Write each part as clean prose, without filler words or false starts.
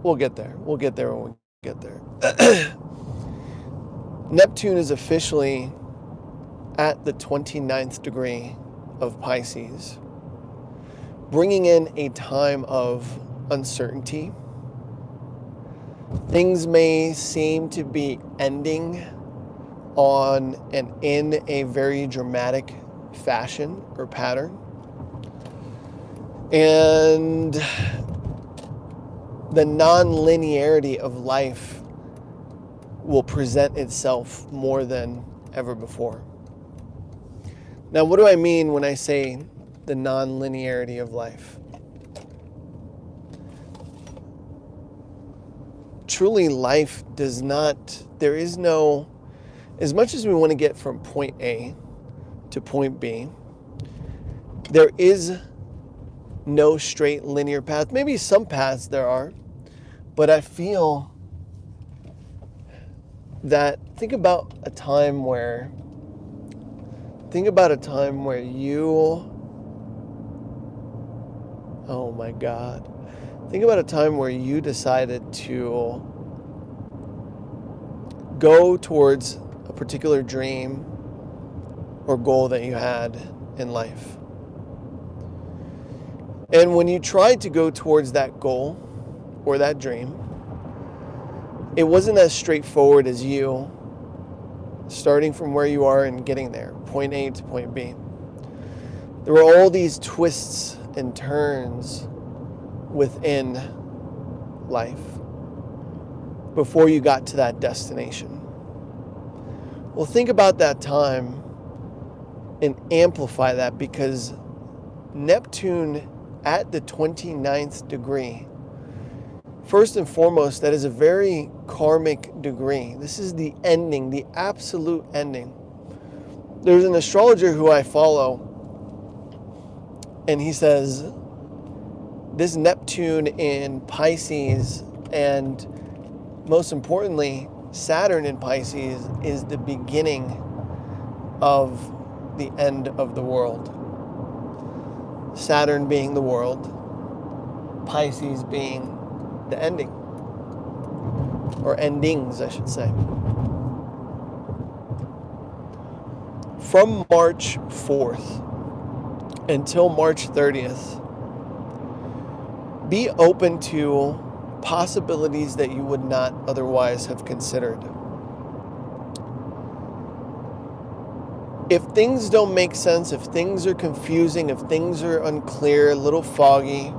we'll get there. We'll get there when we get there. Neptune is officially at the 29th degree of Pisces, bringing in a time of uncertainty. Things may seem to be ending on and in a very dramatic fashion or pattern. And the non-linearity of life will present itself more than ever before. Now, what do I mean when I say the non-linearity of life? Truly, life does not, there is no, as much as we want to get from point A to point B, there is no straight linear path. Maybe some paths there are, but I feel that think about a time where you, oh my God, think about a time where you decided to go towards a particular dream or goal that you had in life. And when you tried to go towards that goal or that dream, it wasn't as straightforward as you starting from where you are and getting there, point A to point B. There were all these twists and turns within life before you got to that destination. Well, think about that time and amplify that, because Neptune at the 29th degree, first and foremost, that is a very karmic degree. This is the ending, the absolute ending. There's an astrologer who I follow, and he says this Neptune in Pisces, and most importantly, Saturn in Pisces, is the beginning of the end of the world. Saturn being the world, Pisces being the ending, or endings, I should say. From March 4th until March 30th, be open to possibilities that you would not otherwise have considered. If things don't make sense, if things are confusing, if things are unclear, a little foggy,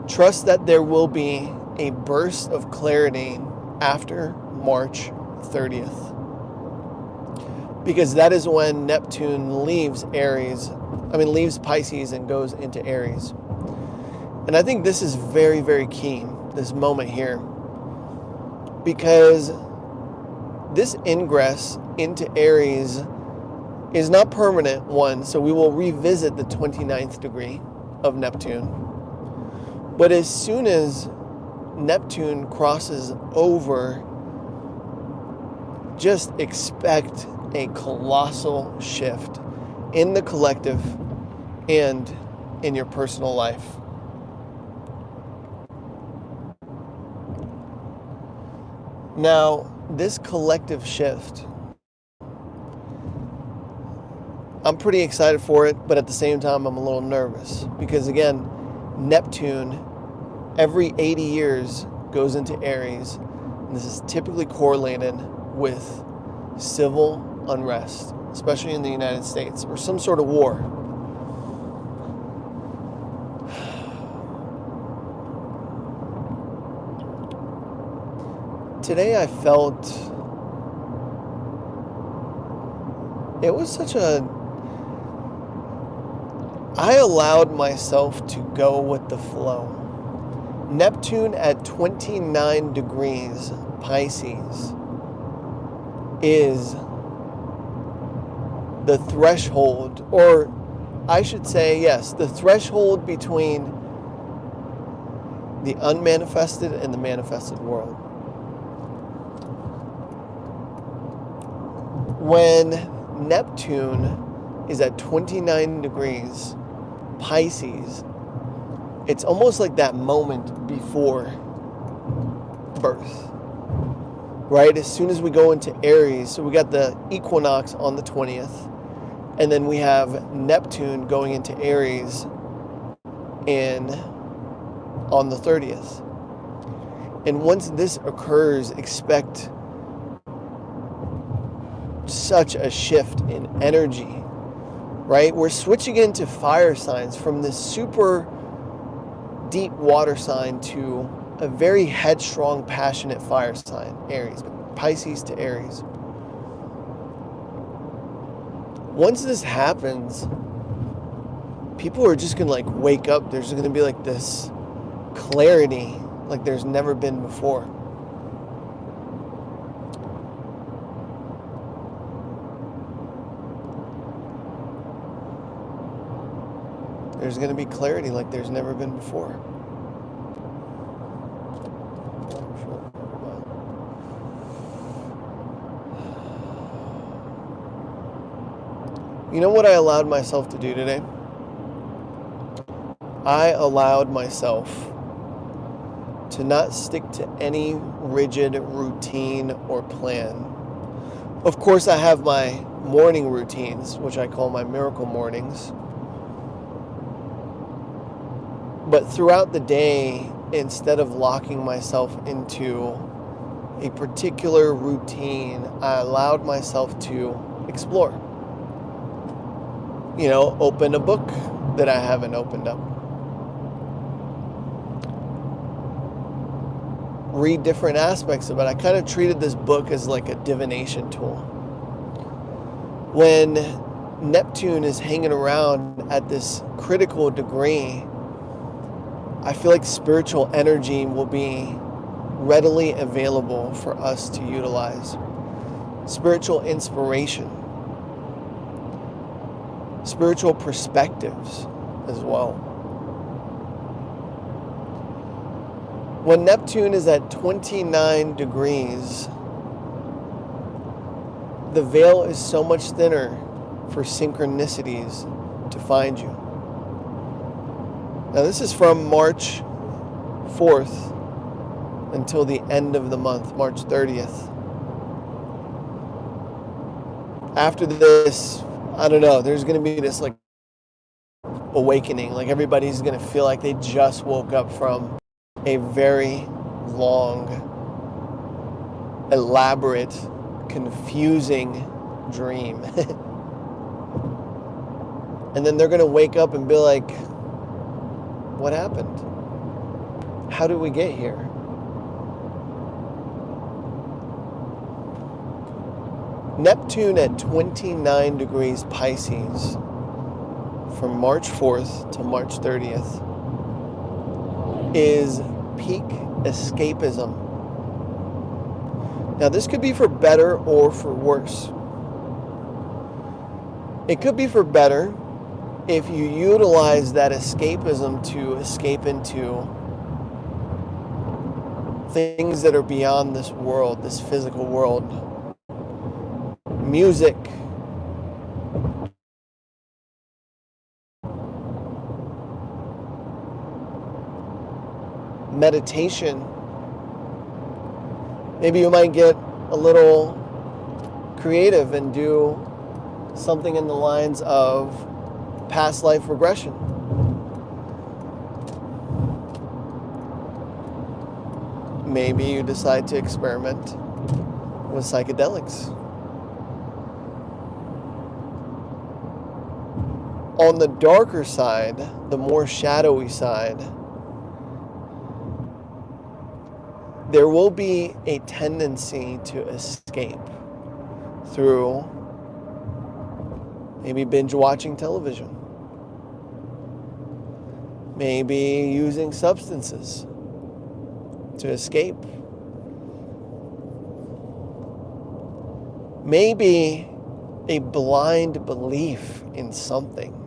trust that there will be a burst of clarity after March 30th. Because that is when Neptune leaves Pisces and goes into Aries. And I think this is very, very key, this moment here. Because this ingress into Aries is not permanent, one, so we will revisit the 29th degree of Neptune. But as soon as Neptune crosses over, just expect a colossal shift in the collective and in your personal life. Now, this collective shift, I'm pretty excited for it, but at the same time, I'm a little nervous. Because again, Neptune, every 80 years, goes into Aries. And this is typically correlated with civil unrest, especially in the United States, or some sort of war. Today I felt it was I allowed myself to go with the flow. Neptune at 29 degrees Pisces is the threshold, or I should say, yes, the threshold between the unmanifested and the manifested world. When Neptune is at 29 degrees Pisces, it's almost like that moment before rebirth, right? As soon as we go into Aries, so we got the equinox on the 20th, and then we have Neptune going into Aries on the 30th. And once this occurs, expect such a shift in energy, right? We're switching into fire signs from this super deep water sign to a very headstrong, passionate fire sign, Aries, Pisces to Aries. Once this happens, people are just gonna wake up. There's gonna be this clarity like there's never been before. There's going to be clarity like there's never been before. You know what I allowed myself to do today? I allowed myself to not stick to any rigid routine or plan. Of course, I have my morning routines, which I call my miracle mornings. But throughout the day, instead of locking myself into a particular routine, I allowed myself to explore. Open a book that I haven't opened up. Read different aspects of it. I kind of treated this book as like a divination tool. When Neptune is hanging around at this critical degree, I feel like spiritual energy will be readily available for us to utilize. Spiritual inspiration, spiritual perspectives as well. When Neptune is at 29 degrees, the veil is so much thinner for synchronicities to find you. Now, this is from March 4th until the end of the month, March 30th. After this, I don't know, there's going to be this awakening. Everybody's going to feel like they just woke up from a very long, elaborate, confusing dream. And then they're going to wake up and be like, what happened? How did we get here? Neptune at 29 degrees Pisces from March 4th to March 30th is peak escapism. Now, this could be for better or for worse. It could be for better if you utilize that escapism to escape into things that are beyond this world, this physical world. Music, meditation. Maybe you might get a little creative and do something in the lines of past life regression. Maybe you decide to experiment with psychedelics. On the darker side, the more shadowy side, there will be a tendency to escape through maybe binge watching television, maybe using substances to escape, maybe a blind belief in something.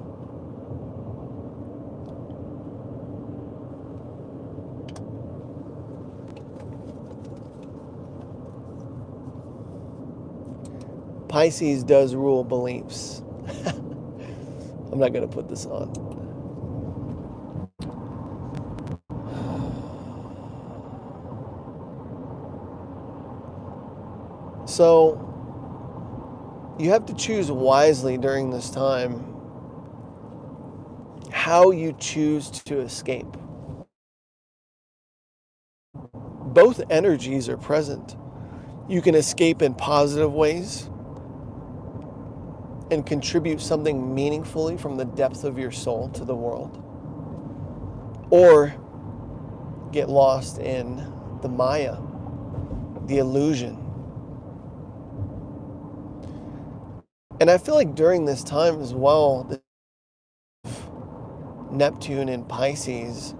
Pisces does rule beliefs. I'm not going to put this on. So you have to choose wisely during this time how you choose to escape. Both energies are present. You can escape in positive ways and contribute something meaningfully from the depth of your soul to the world, or get lost in the Maya, the illusion. And I feel like during this time as well, Neptune in Pisces,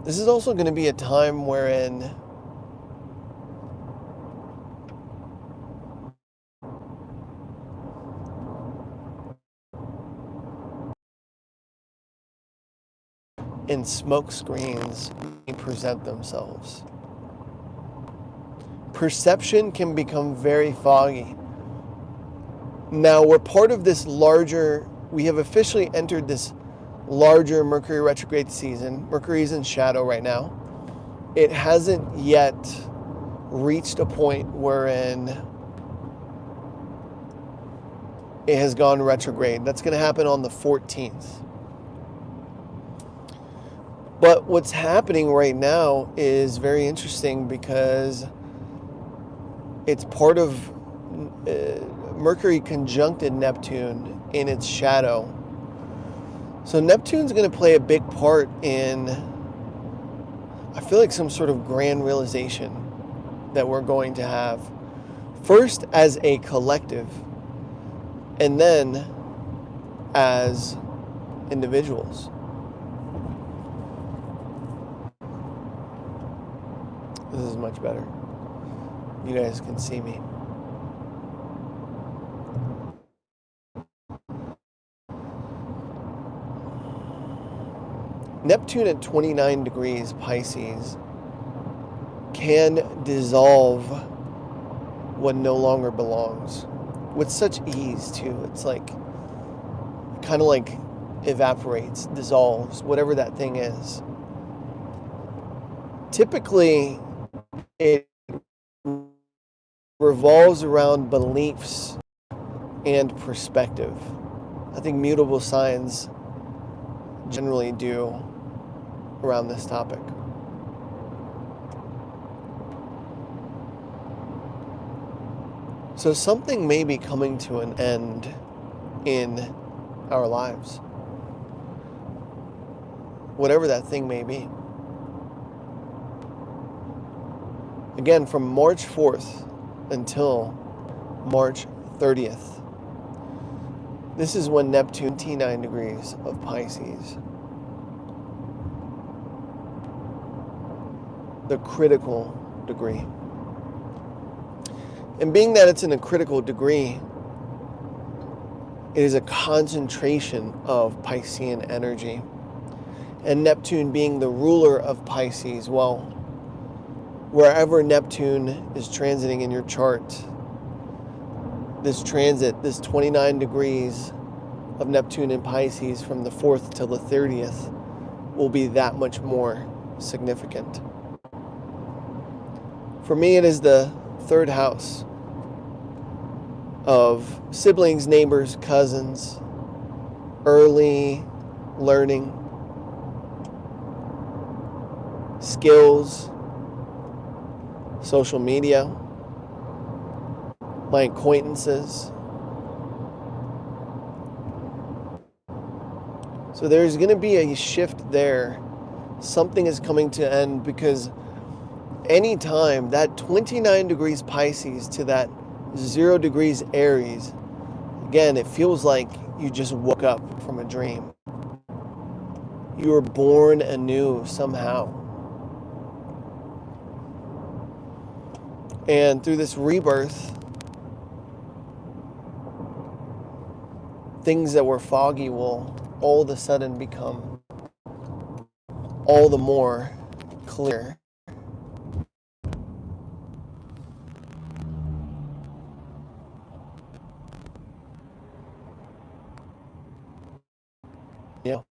this is also going to be a time wherein and smoke screens present themselves. Perception can become very foggy. Now we're part of this larger, we have officially entered this larger Mercury retrograde season. Mercury's in shadow right now. It hasn't yet reached a point wherein it has gone retrograde. That's going to happen on the 14th. But what's happening right now is very interesting because it's part of Mercury conjuncted Neptune in its shadow. So Neptune's going to play a big part in, I feel like, some sort of grand realization that we're going to have. First as a collective, and then as individuals. This is much better. You guys can see me. Neptune at 29 degrees Pisces can dissolve what no longer belongs with such ease too. It's like, kind of like evaporates, dissolves, whatever that thing is. Typically, it revolves around beliefs and perspective. I think mutable signs generally do around this topic. So something may be coming to an end in our lives, whatever that thing may be. Again, from March 4th until March 30th, this is when Neptune, 29 degrees of Pisces, the critical degree. And being that it's in a critical degree, it is a concentration of Piscean energy. And Neptune being the ruler of Pisces, well, wherever Neptune is transiting in your chart, this transit, this 29 degrees of Neptune in Pisces from the 4th till the 30th will be that much more significant. For me, it is the third house of siblings, neighbors, cousins, early learning, skills, social media, my acquaintances. So there's going to be a shift there. Something is coming to end, because anytime that 29 degrees Pisces to that 0 degrees Aries, again, it feels like you just woke up from a dream. You were born anew somehow. And through this rebirth, things that were foggy will all of a sudden become all the more clear. Yeah.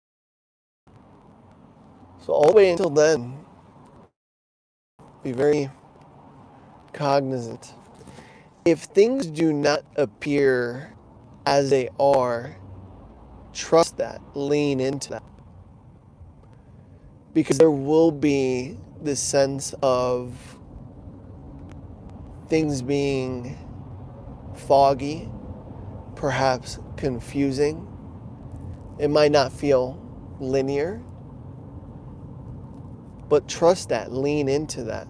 So all the way until then, be very cognizant If things do not appear as they are, trust that, lean into that. Because there will be this sense of things being foggy, perhaps confusing. It might not feel linear, but trust that, lean into that.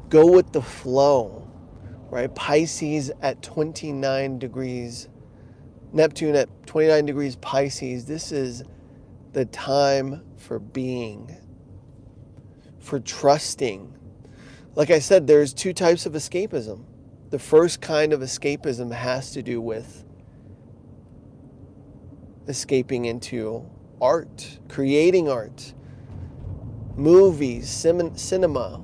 Go with the flow, right? Pisces at 29 degrees, Neptune at 29 degrees Pisces. This is the time for being, for trusting. Like I said, there's two types of escapism. The first kind of escapism has to do with escaping into art, creating art, movies, cinema,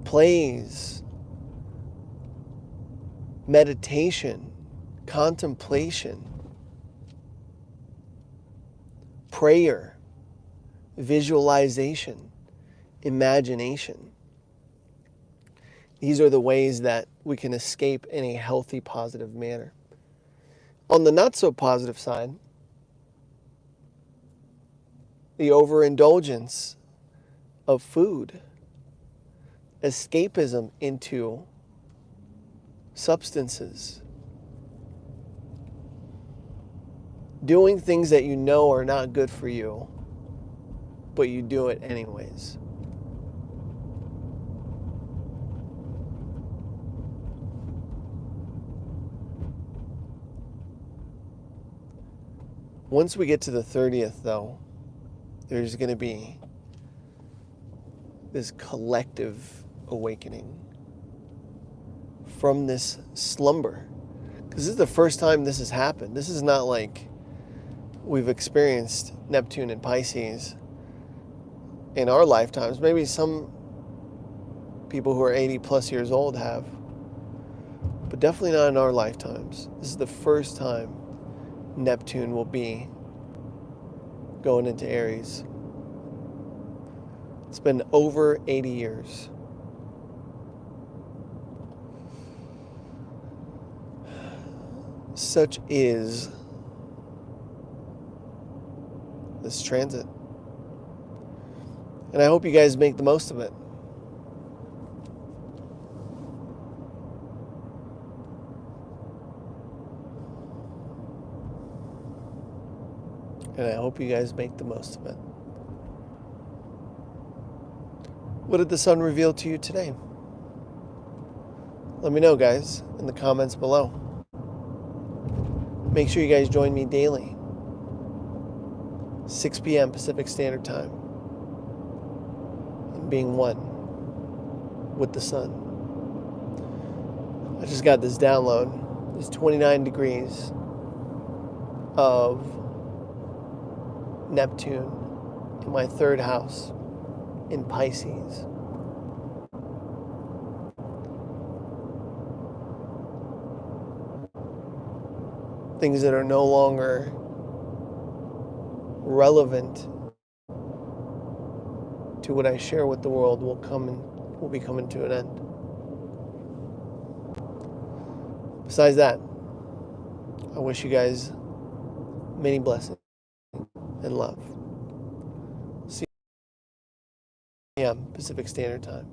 plays, meditation, contemplation, prayer, visualization, imagination. These are the ways that we can escape in a healthy, positive manner. On the not so positive side, the overindulgence of food, escapism into substances, doing things that you know are not good for you, but you do it anyways. Once we get to the 30th, though, there's going to be this collective awakening from this slumber. Because this is the first time this has happened. This is not like we've experienced Neptune and Pisces in our lifetimes. Maybe some people who are 80 plus years old have, but definitely not in our lifetimes. This is the first time Neptune will be going into Aries. It's been over 80 years. Such is this transit. And I hope you guys make the most of it. And I hope you guys make the most of it. What did the sun reveal to you today? Let me know, guys, in the comments below. Make sure you guys join me daily, 6 p.m. Pacific Standard Time, in being one with the sun. I just got this download. It's 29 degrees of Neptune in my third house in Pisces. Things that are no longer relevant to what I share with the world will be coming to an end. Besides that, I wish you guys many blessings and love. See you p.m. Pacific Standard Time.